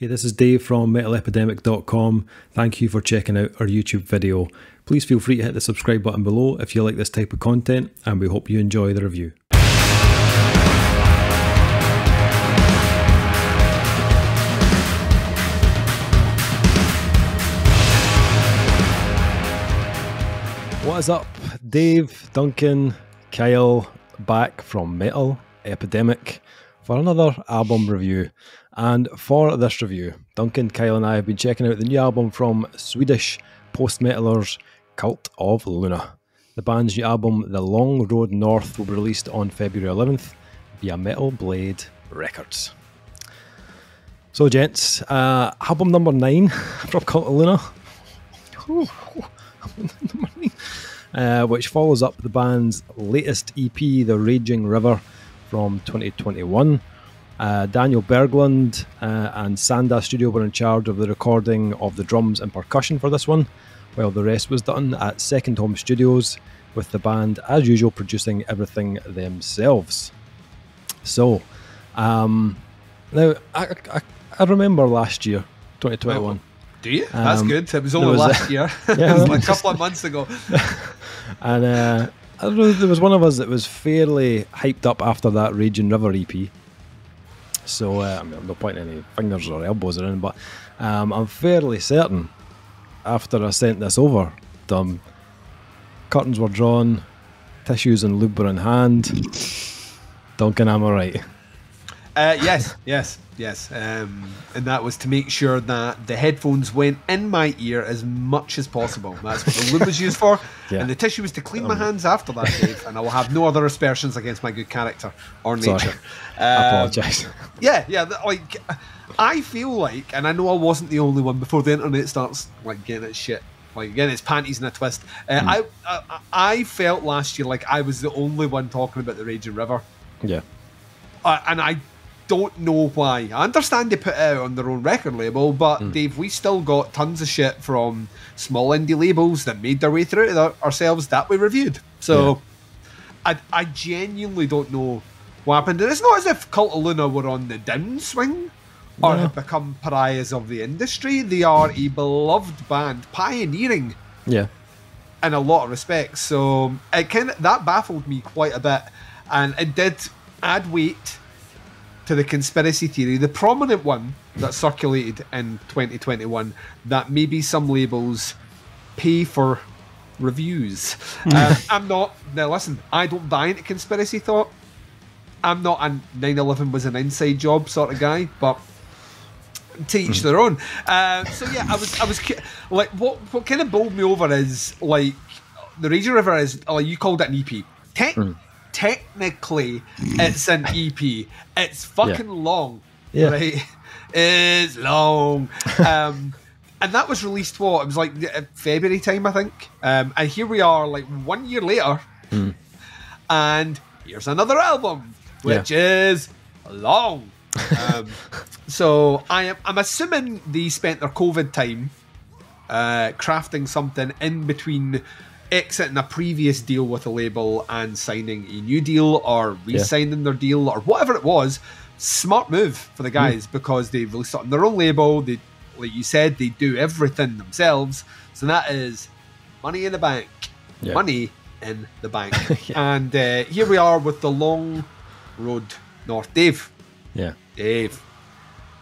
Hey, this is Dave from metalepidemic.com. Thank you for checking out our YouTube video. Please feel free to hit the subscribe button below if you like this type of content, and we hope you enjoy the review. What is up? Dave, Duncan, Kyle, back from Metal Epidemic for another album review. And for this review, Duncan, Kyle and I have been checking out the new album from Swedish post-metalers Cult of Luna. The band's new album, The Long Road North, will be released on February 11th via Metal Blade Records. So gents, album number 9 from Cult of Luna. Which follows up the band's latest EP, The Raging River, from 2021. Daniel Berglund and Sanda Studio were in charge of the recording of the drums and percussion for this one, while the rest was done at Second Home Studios, with the band, as usual, producing everything themselves. So, now, I remember last year, 2021. Do you? That's good. It was only last year. Yeah, it was like a couple of months ago. And I don't know, there was one of us that was fairly hyped up after that Raging River EP. So, I'm not pointing any fingers or elbows around, but I'm fairly certain after I sent this over, curtains were drawn, tissues and lube were in hand. Duncan, am I right? Yes. And that was to make sure that the headphones went in my ear as much as possible. That's what the lube was used for. Yeah. And the tissue was to clean my hands after that, Dave. And I will have no other aspersions against my good character or nature. Sorry. I apologise. Yeah. Like, I feel like, and I know I wasn't the only one before the internet starts like getting its shit, like getting its panties in a twist. I felt last year like I was the only one talking about the Raging River. Yeah. And I don't know why. I understand they put it out on their own record label, but Dave, we still got tons of shit from small indie labels that made their way through it ourselves that we reviewed. So I genuinely don't know what happened. And it's not as if Cult of Luna were on the downswing or have become pariahs of the industry. They are a beloved band, pioneering in a lot of respects. So it that baffled me quite a bit, and it did add weight to the conspiracy theory, the prominent one that circulated in 2021, that maybe some labels pay for reviews. I'm not, now listen, I don't buy into conspiracy thought. I'm not a 9/11 was an inside job sort of guy, but to each their own. So yeah, I was like, what kind of bowled me over is like the Raging River is, like you called it an EP. Technically, it's an EP. It's fucking long, right? It's long. And that was released, what? It was like February time, I think. And here we are, like 1 year later, and here's another album, which is long. So I'm assuming they spent their COVID time crafting something in between exiting a previous deal with a label and signing a new deal or re-signing their deal or whatever it was. Smart move for the guys because they released it on their own label. They, like you said, they do everything themselves. So that is money in the bank. Yeah. Money in the bank. And here we are with The Long Road North. Dave. Yeah. Dave.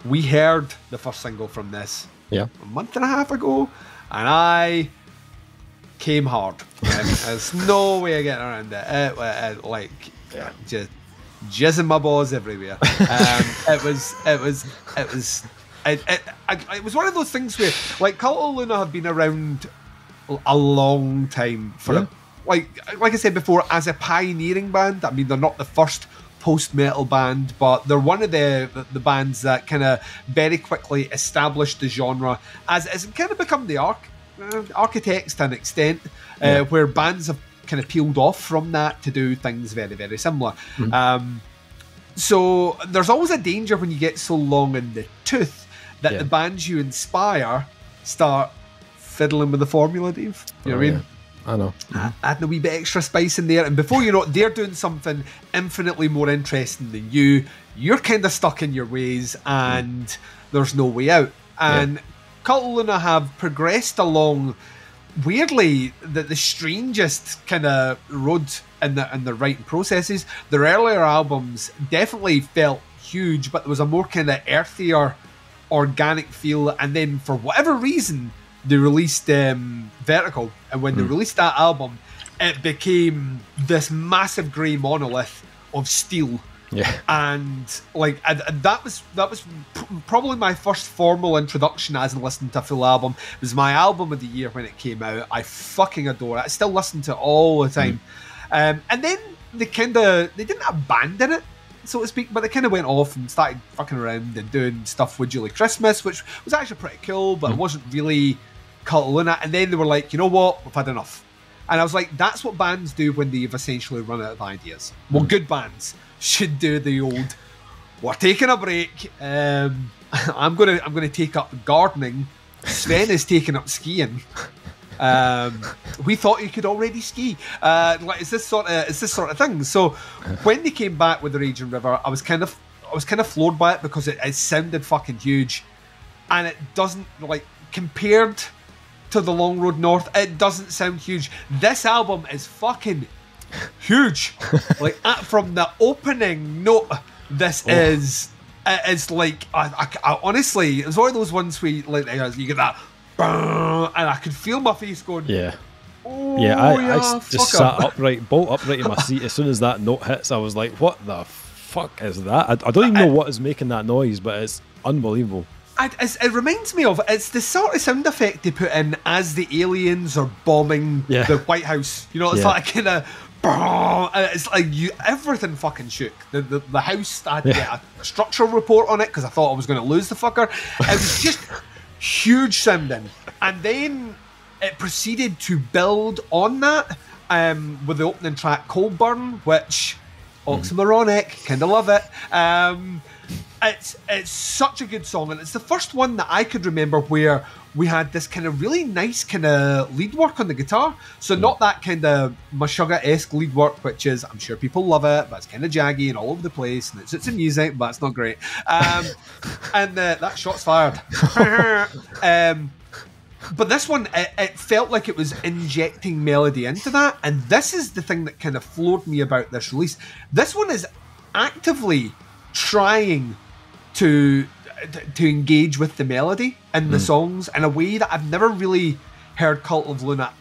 We heard the first single from this a month and a half ago, and I came hard. There's no way of getting around it. Just jizzing my balls everywhere. It was one of those things where, like, Cult of Luna have been around a long time for like I said before, as a pioneering band. I mean, they're not the first post-metal band, but they're one of the bands that kind of very quickly established the genre as it's kind of become the architects to an extent, where bands have kind of peeled off from that to do things very, very similar. So there's always a danger when you get so long in the tooth that the bands you inspire start fiddling with the formula, Dave. You know what I mean? I know. Adding a wee bit extra spice in there, and before you know it, they're doing something infinitely more interesting than you. You're kind of stuck in your ways, and there's no way out. And Cult of Luna have progressed along, weirdly, the strangest kind of road in the writing processes. Their earlier albums definitely felt huge, but there was a more kind of earthier, organic feel, and then for whatever reason, they released Vertical, and when they released that album, it became this massive grey monolith of steel. Yeah, and like that was probably my first formal introduction as in listening to a full album. It was my album of the year when it came out. I fucking adore it. I still listen to it all the time. And then they didn't abandon it, so to speak, but they kind of went off and started fucking around and doing stuff with Julie Christmas, which was actually pretty cool, but it wasn't really Cult of Luna. And then they were like, you know what, we've had enough. And I was like, that's what bands do when they've essentially run out of ideas. Well, good bands should do the old, we're taking a break. I'm gonna take up gardening. Sven is taking up skiing. We thought you could already ski. Like, it's this sort of thing. So when they came back with the Raging River, I was kind of floored by it because it sounded fucking huge, and it doesn't, like, compared to the Long Road North, it doesn't sound huge. This album is fucking huge. Like, from the opening note, this is like, I honestly, it was one of those ones where you get that, and I could feel my face going, I just sat bolt upright in my seat as soon as that note hits. I was like, what the fuck is that? I don't even know what is making that noise, but it's unbelievable. It reminds me of, it's the sort of sound effect they put in as the aliens are bombing the White House. You know, it's like kind of, it's like everything fucking shook. The house, I had to get a structural report on it because I thought I was going to lose the fucker. It was just huge sounding. And then it proceeded to build on that with the opening track, Coburn, which, oxymoronic, kind of love it. It's such a good song, and it's the first one that I could remember where we had this kind of really nice kind of lead work on the guitar. So not that kind of Meshuggah-esque lead work, which is, I'm sure people love it, but it's kind of jaggy and all over the place, and it's in music, but it's not great. And that shot's fired. But this one, it felt like it was injecting melody into that, and this is the thing that kind of floored me about this release. This one is actively trying to engage with the melody in the songs in a way that I've never really heard Cult of Luna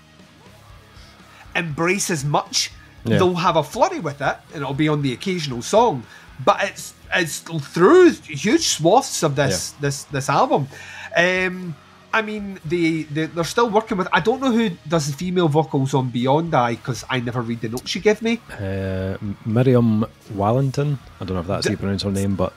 embrace as much. They'll have a flurry with it, and it'll be on the occasional song, but it's through huge swaths of this album. I mean, they're still working with, I don't know who does the female vocals on Beyond Eye, because I never read the notes she gave me. Miriam Wallington. I don't know if that's how you pronounce her name, but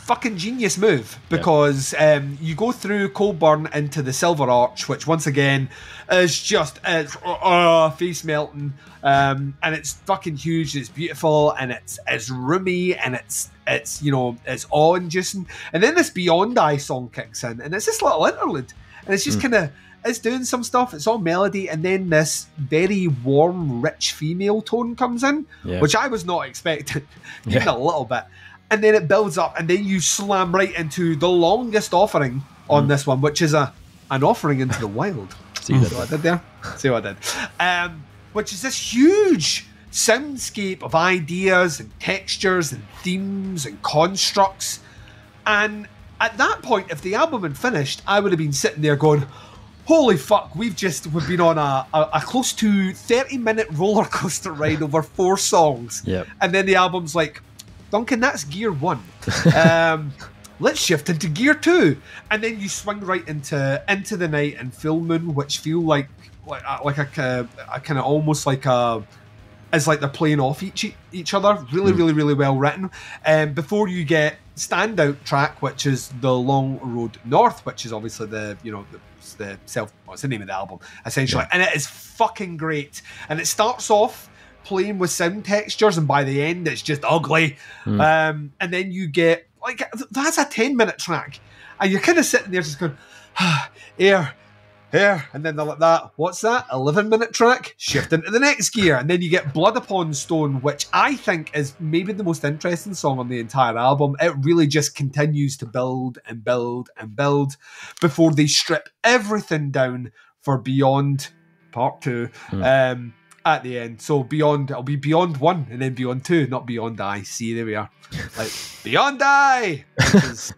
fucking genius move, because you go through Coburn into the Silver Arch, which once again is just face melting, and it's fucking huge, it's beautiful, and it's roomy, and it's you know, it's awe-inducing. And then this Beyond Eye song kicks in, and it's this little interlude, and it's just kind of, it's doing some stuff, it's all melody, and then this very warm, rich female tone comes in, which I was not expecting, even a little bit. And then it builds up, and then you slam right into the longest offering on this one, which is an offering into the wild. See what I did there? See what I did? Which is this huge soundscape of ideas and textures and themes and constructs. And at that point, if the album had finished, I would have been sitting there going, holy fuck, we've been on a close to 30-minute roller coaster ride over 4 songs. And then the album's like, Duncan, that's gear 1. Let's shift into gear 2, and then you swing right into the Night and Full Moon, which feel like a kind of almost like as like they're playing off each other. Really well written. Before you get standout track, which is the Long Road North, which is obviously the what's the name of the album essentially, and it is fucking great. And it starts off playing with sound textures, and by the end it's just ugly. And then you get, like, that's a 10-minute track, and you're kind of sitting there just going, air, here, and then they're like that. What's that? 11-minute track? Shift into the next gear, and then you get Blood Upon Stone, which I think is maybe the most interesting song on the entire album. It really just continues to build and build and build before they strip everything down for Beyond Part 2 at the end. So Beyond, it'll be Beyond 1 and then Beyond 2, not Beyond I. See, there we are. Like, Beyond I! Which is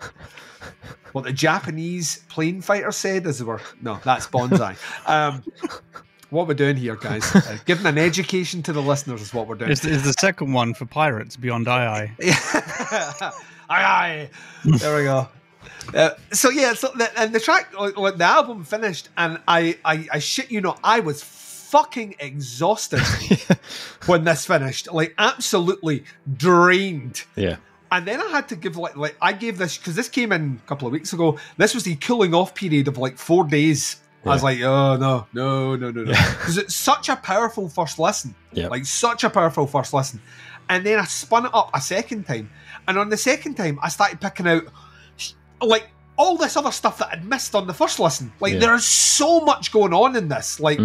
what the Japanese plane fighter said as they were. No, that's Bonsai. What we're doing here, guys, giving an education to the listeners is what we're doing. Is the second one for pirates, Beyond I. Aye. There we go. So the track, like, the album finished, and I shit you not, I was fucking exhausted when this finished, like absolutely drained. Yeah. And then I had to give like I gave this, because this came in a couple of weeks ago. This was the cooling off period of like 4 days. Yeah. I was like, oh no, because it's such a powerful first listen, like such a powerful first listen. And then I spun it up a second time, and on the second time I started picking out like all this other stuff that I'd missed on the first listen. Like there is so much going on in this. Like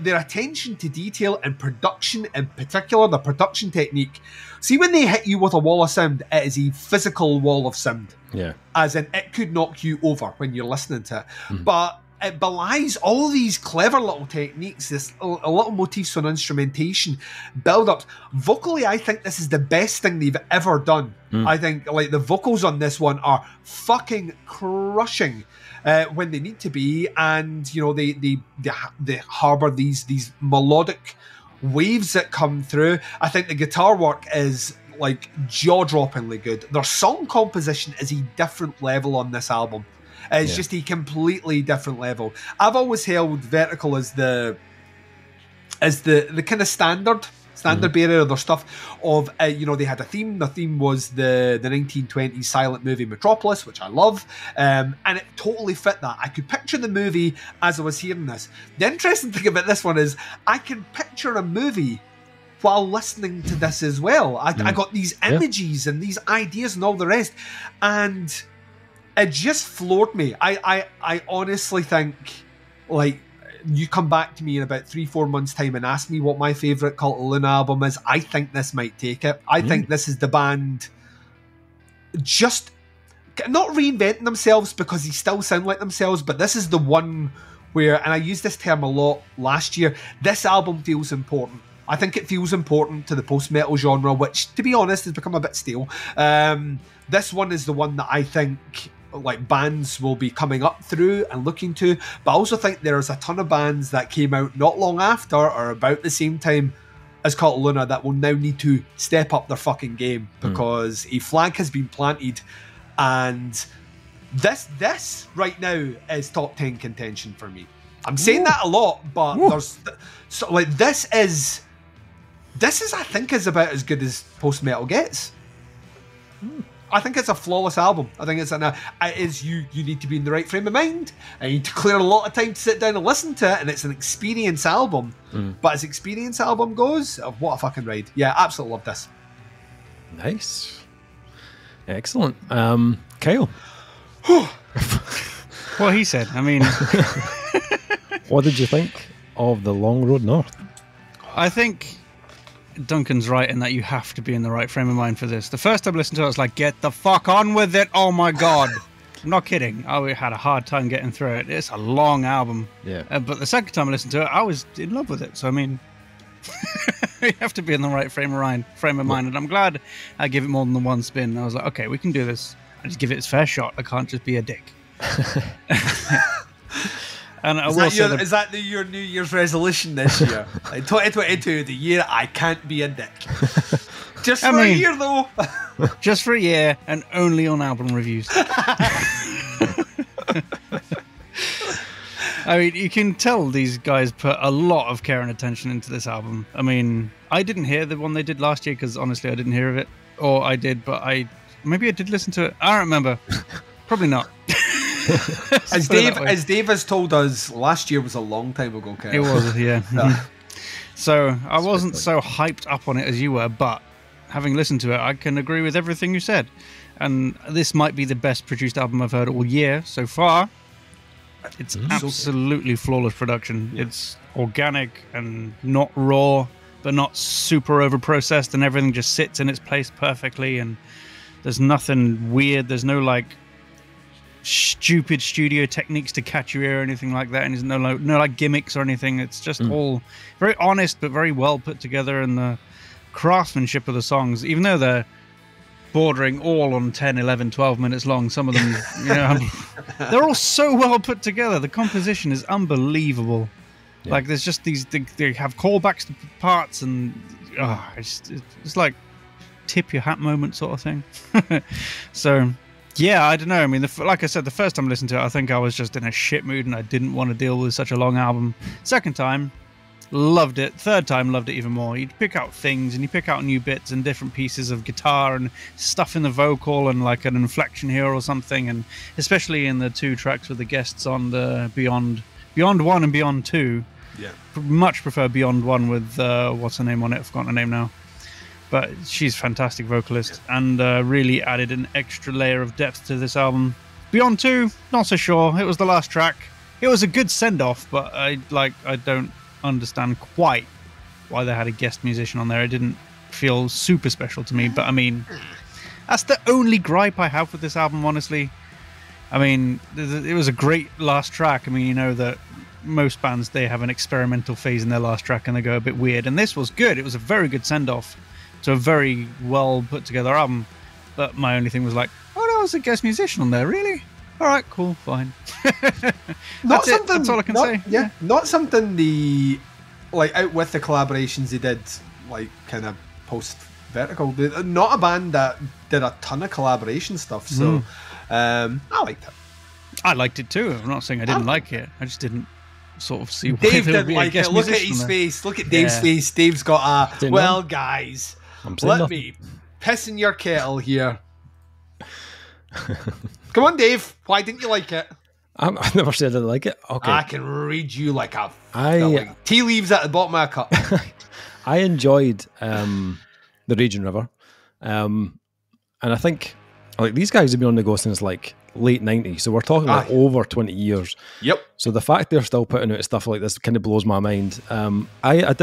their attention to detail and production, in particular the production technique. See, when they hit you with a wall of sound, it is a physical wall of sound. Yeah. As in, it could knock you over when you're listening to it. But it belies all these clever little techniques, this little motifs on instrumentation, build-ups. Vocally, I think this is the best thing they've ever done. I think like the vocals on this one are fucking crushing when they need to be, and you know they harbour these melodic waves that come through. I think the guitar work is like jaw-droppingly good. Their song composition is a different level on this album. It's just a completely different level. I've always held Vertical as the kind of standard bearer of their stuff. Of they had a theme. The theme was the 1920s silent movie Metropolis, which I love, and it totally fit that. I could picture the movie as I was hearing this. The interesting thing about this one is I can picture a movie while listening to this as well. I got these images and these ideas and all the rest, and it just floored me. I honestly think, like, you come back to me in about 3-4 months' time and ask me what my favourite Cult of Luna album is, I think this might take it. I think this is the band just not reinventing themselves, because they still sound like themselves, but this is the one where, and I used this term a lot last year, this album feels important. I think it feels important to the post-metal genre, which, to be honest, has become a bit stale. This one is the one that I think like bands will be coming up through and looking to, but I also think there's a ton of bands that came out not long after or about the same time as Cult of Luna that will now need to step up their fucking game, because a flag has been planted, and this right now is top 10 contention for me. I'm saying that a lot, but there's so like this is I think is about as good as post-metal gets. I think it's a flawless album. I think you need to be in the right frame of mind, and you need to clear a lot of time to sit down and listen to it, and it's an experience album. But as experience album goes, what a fucking ride. Yeah, absolutely love this. Nice. Excellent. Kyle. What he said, I mean... What did you think of The Long Road North? I think Duncan's right in that you have to be in the right frame of mind for this. The first time I listened to it, I was like, get the fuck on with it. Oh my God. I'm not kidding. I had a hard time getting through it. It's a long album. Yeah. But the second time I listened to it, I was in love with it. So, I mean, you have to be in the right frame of mind. And I'm glad I gave it more than the one spin. I was like, okay, we can do this. I just give it its fair shot. I can't just be a dick. And is that your New Year's resolution this year? Like 2022, the year I can't be a dick. Just for a year, though. Just for a year, and only on album reviews. I mean, you can tell these guys put a lot of care and attention into this album. I mean, I didn't hear the one they did last year, because honestly, I didn't hear of it. Or I did, but maybe I did listen to it. I don't remember. Probably not. As Dave has told us, last year was a long time ago, Kyle. It was, yeah. So I wasn't so hyped up on it as you were, but having listened to it, I can agree with everything you said. And this might be the best produced album I've heard all year so far. It's absolutely flawless production. Yeah. It's organic and not raw, but not super over-processed, and everything just sits in its place perfectly, and there's nothing weird. There's no, like, stupid studio techniques to catch your ear or anything like that, and there's no like gimmicks or anything. It's just all very honest but very well put together, and the craftsmanship of the songs, even though they're bordering all on 10, 11, 12 minutes long, some of them, you know, they're all so well put together. The composition is unbelievable. Yeah. Like, there's just these, they have callbacks to parts, and it's like tip your hat moment sort of thing. So yeah, I don't know. I mean, like I said, the first time I listened to it, I think I was just in a shit mood and I didn't want to deal with such a long album. Second time, loved it. Third time, loved it even more. You pick out things and you pick out new bits and different pieces of guitar and stuff in the vocal and like an inflection here or something. And especially in the 2 tracks with the guests on the Beyond 1 and Beyond 2. Yeah. Much prefer Beyond 1 with, what's her name on it? I've forgotten her name now. But she's a fantastic vocalist, and really added an extra layer of depth to this album. Beyond 2, not so sure. It was the last track. It was a good send-off, but I don't understand quite why they had a guest musician on there. It didn't feel super special to me, but I mean, that's the only gripe I have with this album, honestly. I mean, it was a great last track. I mean, you know that most bands, they have an experimental phase in their last track and they go a bit weird, and this was good. It was a very good send-off to a very well put together album, but my only thing was like, oh, there was a guest musician on there, really? All right, cool, fine. That's all I can say. Yeah, not something out with the collaborations they did, like kind of post Vertical. Not a band that did a ton of collaboration stuff, so I liked it. I liked it too. I'm not saying I didn't like it. I just didn't sort of see why Dave there would didn't be a like guest it. Look at musician his there. face. Look at Dave's face. Dave's got a, well, guys, let me piss in your kettle here. Come on, Dave. Why didn't you like it? I never said I didn't like it. Okay. I can read you like tea leaves at the bottom of a cup. I enjoyed the Raging River. And I think like these guys have been on the go since like late 90s. So we're talking like over 20 years. Yep. So the fact they're still putting out stuff like this kind of blows my mind. I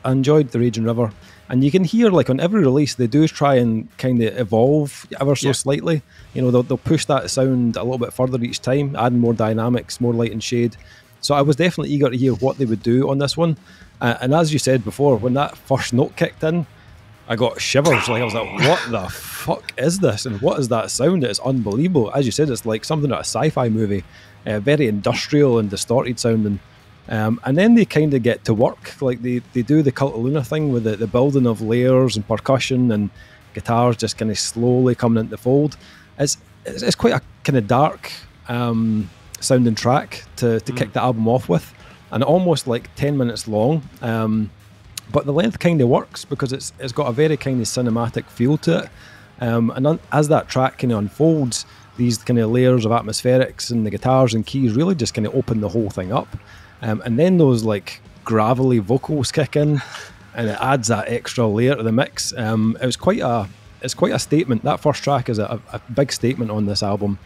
enjoyed the Raging River. And you can hear, like, on every release, they do try and kind of evolve ever so slightly. You know, they'll push that sound a little bit further each time, adding more dynamics, more light and shade. So I was definitely eager to hear what they would do on this one. And as you said before, when that first note kicked in, I got shivers. Like, I was like, what the fuck is this? And what is that sound? It's unbelievable. As you said, it's like something out of a sci-fi movie. Very industrial and distorted sounding. And then they kind of get to work, like they do the Cult of Luna thing with the building of layers and percussion and guitars just kind of slowly coming into the fold. It's quite a kind of dark sounding track to kick the album off with, and almost like 10 minutes long. But the length kind of works because it's got a very kind of cinematic feel to it. And as that track kind of unfolds, these kind of layers of atmospherics and the guitars and keys really just kind of open the whole thing up. And then those like gravelly vocals kick in, and it adds that extra layer to the mix. It's quite a statement. That first track is a big statement on this album.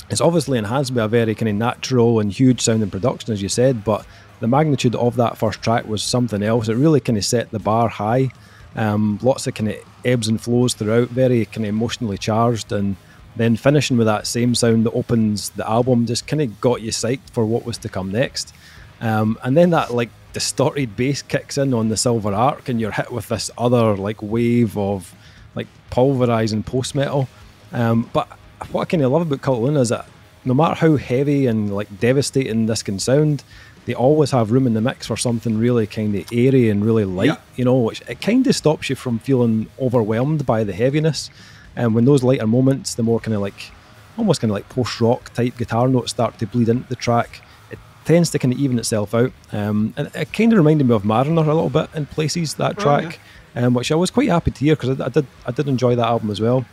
It's obviously enhanced by a very kind of natural and huge sounding production, as you said, but the magnitude of that first track was something else. It really kind of set the bar high. Lots of kind of ebbs and flows throughout, very kind of emotionally charged, and then finishing with that same sound that opens the album just kind of got you psyched for what was to come next. And then that like distorted bass kicks in on the Silver Arc, and you're hit with this other like wave of like pulverizing post-metal. But what I kind of love about Cult of Luna is that no matter how heavy and like devastating this can sound, they always have room in the mix for something really kind of airy and really light, you know, which it kind of stops you from feeling overwhelmed by the heaviness. And when those lighter moments, the more kind of like, almost kind of like post-rock type guitar notes start to bleed into the track, it tends to kind of even itself out. And it kind of reminded me of Mariner a little bit in places, that track, which I was quite happy to hear because I did enjoy that album as well.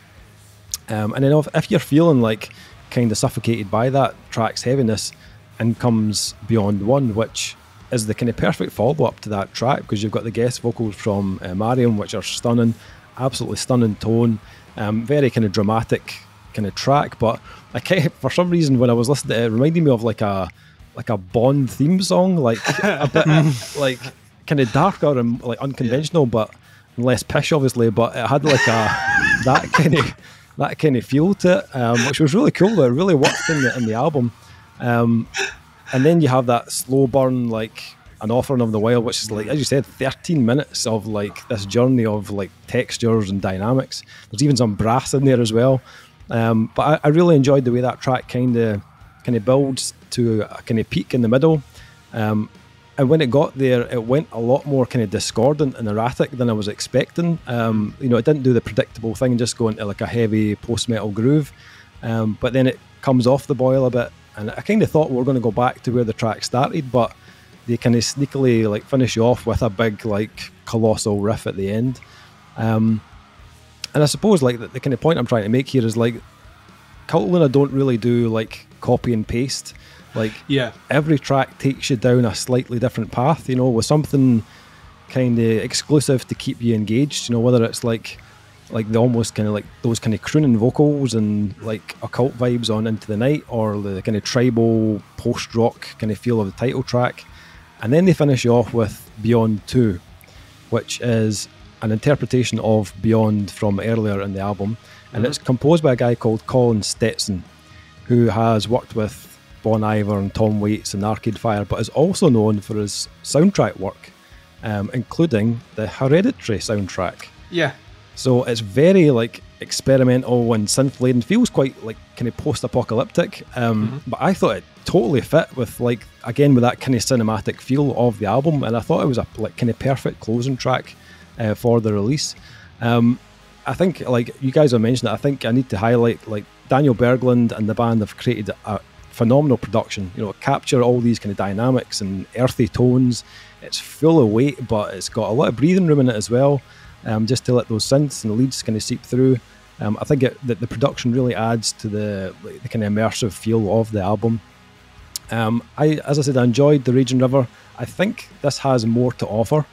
And then if you're feeling like kind of suffocated by that track's heaviness, in comes Beyond One, which is the kind of perfect follow-up to that track because you've got the guest vocals from Mariam, which are stunning, absolutely stunning tone. Very kind of dramatic kind of track, but for some reason when I was listening to it, it reminded me of like a Bond theme song, like a bit like kind of darker and like unconventional, but less pish obviously, but it had like that kind of feel to it, which was really cool. It really worked in the album. And then you have that slow burn, like An Offering of the Wild, which is like, as you said, 13 minutes of like this journey of like textures and dynamics. There's even some brass in there as well. But I really enjoyed the way that track kind of builds to a kind of peak in the middle. And when it got there, it went a lot more kind of discordant and erratic than I was expecting. It didn't do the predictable thing, just go into like a heavy post-metal groove. But then it comes off the boil a bit. And I kind of thought we were going to go back to where the track started, but they kind of sneakily like finish you off with a big like colossal riff at the end. And I suppose like the kind of point I'm trying to make here is like Cult of Luna don't really do like copy and paste. Like every track takes you down a slightly different path, with something kind of exclusive to keep you engaged, whether it's like the almost kind of like those kind of crooning vocals and like occult vibes on Into the Night, or the kind of tribal post-rock kind of feel of the title track. And then they finish you off with Beyond 2, which is an interpretation of Beyond from earlier in the album. And it's composed by a guy called Colin Stetson, who has worked with Bon Iver and Tom Waits and Arcade Fire, but is also known for his soundtrack work, including the Hereditary soundtrack. Yeah. So it's very like experimental and synth-laden, feels quite like kind of post-apocalyptic, but I thought it totally fit with like, again, with that kind of cinematic feel of the album, and I thought it was a like kind of perfect closing track for the release. I think, like you guys have mentioned it, I think I need to highlight like Daniel Berglund and the band have created a phenomenal production, capture all these kind of dynamics and earthy tones. It's full of weight, but it's got a lot of breathing room in it as well, just to let those synths and the leads kind of seep through. I think that the production really adds to the kind of immersive feel of the album. As I said, I enjoyed The Raging River. I think this has more to offer.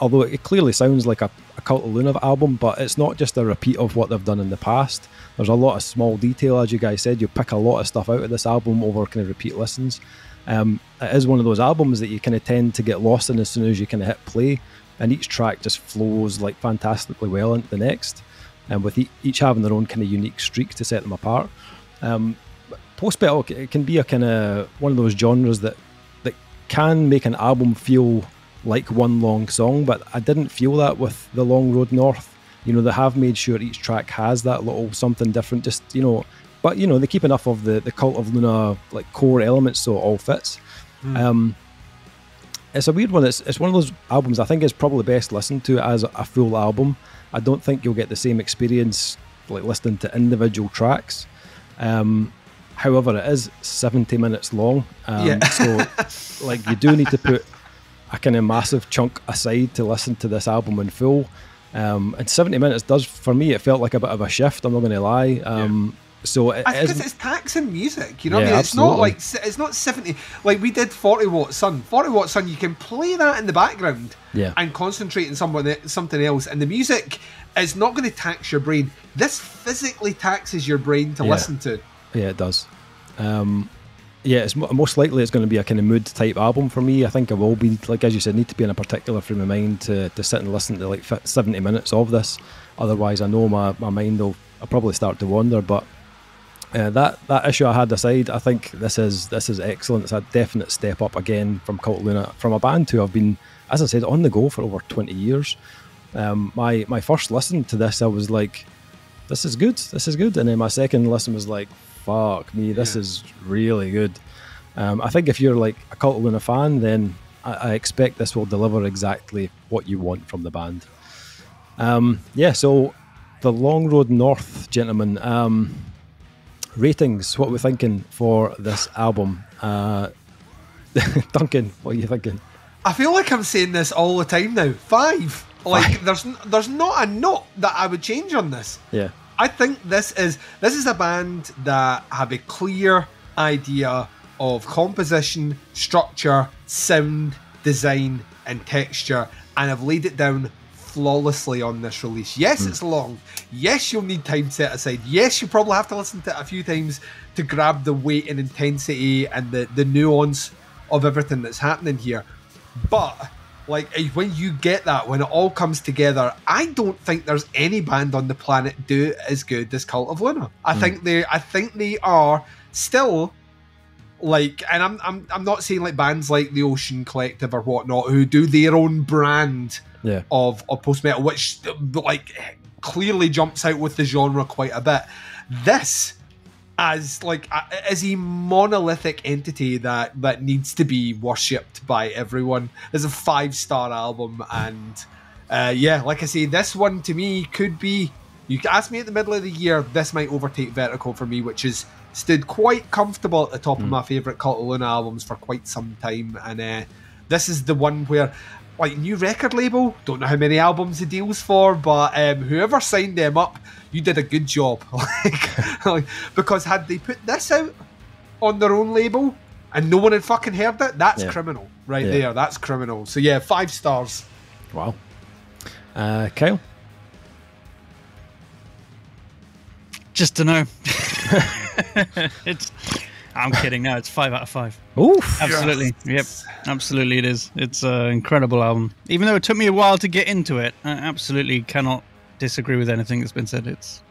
Although it clearly sounds like a Cult of Luna album, but it's not just a repeat of what they've done in the past. There's a lot of small detail, as you guys said. You pick a lot of stuff out of this album over kind of repeat listens. It is one of those albums that you kind of tend to get lost in as soon as you kind of hit play, and each track just flows like fantastically well into the next, and with each having their own kind of unique streak to set them apart. Post-metal, it can be a kind of one of those genres that can make an album feel like one long song, but I didn't feel that with The Long Road North. They have made sure each track has that little something different, just, but they keep enough of the Cult of Luna like core elements so it all fits. It's a weird one. It's one of those albums I think is probably best listened to as a full album. I don't think you'll get the same experience like listening to individual tracks. However, it is 70 minutes long, so like you do need to put a kind of massive chunk aside to listen to this album in full. And 70 minutes does, for me, it felt like a bit of a shift, I'm not going to lie. So because it's taxing music, what I mean? It's not like, it's not 70, like we did 40 Watt Sun. 40 Watt Sun, you can play that in the background and concentrate on something else, and the music is not going to tax your brain. This physically taxes your brain to listen to. Yeah, it does. It's most likely it's going to be a kind of mood type album for me. I think I will be, like as you said, need to be in a particular frame of mind to sit and listen to like 70 minutes of this. Otherwise, I know my mind will probably start to wander. But that issue I had aside, I think this is excellent. It's a definite step up again from Cult of Luna, from a band who have been, as I said, on the go for over 20 years. My first listen to this, I was like, this is good, and then my second listen was like, fuck me, this is really good. I think if you're like a Cult of Luna fan, then I expect this will deliver exactly what you want from the band. So The Long Road North, gentlemen. Ratings, what we're thinking for this album. Duncan, what are you thinking? I feel like I'm saying this all the time now. 5. Like there's not a note that I would change on this. Yeah. I think this is a band that have a clear idea of composition, structure, sound, design, and texture, and have laid it down flawlessly on this release. Yes, it's long. Yes, you'll need time set aside. Yes, you probably have to listen to it a few times to grab the weight and intensity and the nuance of everything that's happening here. But like when you get that, when it all comes together, I don't think there's any band on the planet do it as good as Cult of Luna. I think they are still like, and I'm not saying like bands like the Ocean Collective or whatnot who do their own brand of post metal, which like clearly jumps out with the genre quite a bit. This as like as a monolithic entity that needs to be worshipped by everyone. It's a 5-star album, and like I say, this one to me could be. You ask me at the middle of the year, this might overtake Vertical for me, which is stood quite comfortable at the top of my favourite Cult of Luna albums for quite some time, and this is the one where, like, new record label, don't know how many albums it deals for, but whoever signed them up, you did a good job. like, because had they put this out on their own label and no one had fucking heard it, that's criminal there. That's criminal. So yeah, 5 stars. Wow. Kyle? Just to know. I'm kidding. No, it's 5 out of 5. Oof. Absolutely. Yes. Yep. Absolutely it is. It's an incredible album. Even though it took me a while to get into it, I absolutely cannot disagree with anything that's been said. It's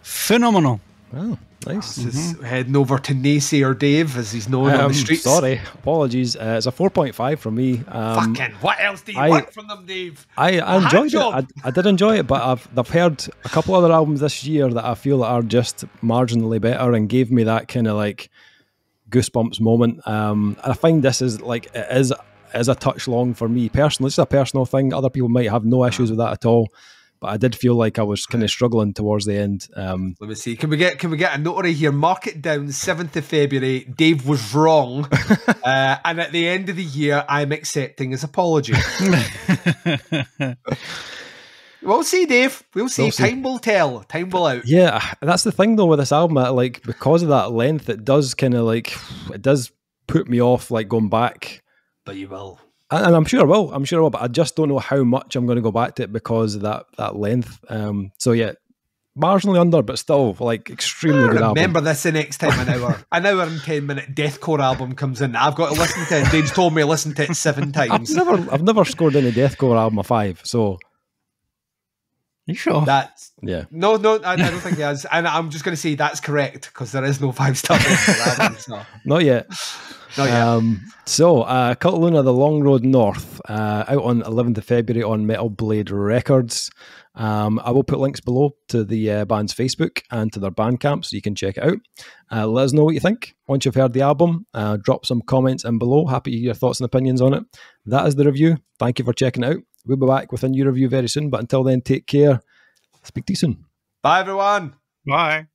phenomenal. Oh, nice. This is heading over to Naysayer Dave, as he's known on the streets. Sorry, apologies. It's a 4.5 from me. Fucking, what else do you want from them, Dave? I enjoyed it. I did enjoy it, but I've heard a couple other albums this year that I feel are just marginally better and gave me that kind of like goosebumps moment. I find this is like, it is a touch long for me personally. It's a personal thing. Other people might have no issues with that at all. But I did feel like I was kind of struggling towards the end. Let me see. Can we get a notary here? Mark it down. 7th of February. Dave was wrong, and at the end of the year, I'm accepting his apology. We'll see, Dave. We'll see. Time will tell. Time will out. Yeah, that's the thing though with this album. Like, because of that length, it does kind of like, it does put me off like going back. But you will. And I'm sure I will. I'm sure I will, but I just don't know how much I'm going to go back to it because of that length. So yeah, marginally under, but still like extremely good album. Remember this the next time an hour and 10-minute deathcore album comes in. I've got to listen to it. Dave's told me to listen to it 7 times. I've never scored any deathcore album a 5. So you sure? That's No, I don't think he has. And I'm just going to say that's correct because there is no 5-star deathcore album. So. Not yet. Cult of Luna, The Long Road North, out on 11th of February on Metal Blade Records. I will put links below to the band's Facebook and to their Bandcamp so you can check it out. Let us know what you think once you've heard the album. Drop some comments in below. Happy to hear your thoughts and opinions on it. That is the review. Thank you for checking it out. We'll be back with a new review very soon, but until then, take care. Speak to you soon. Bye, everyone. Bye.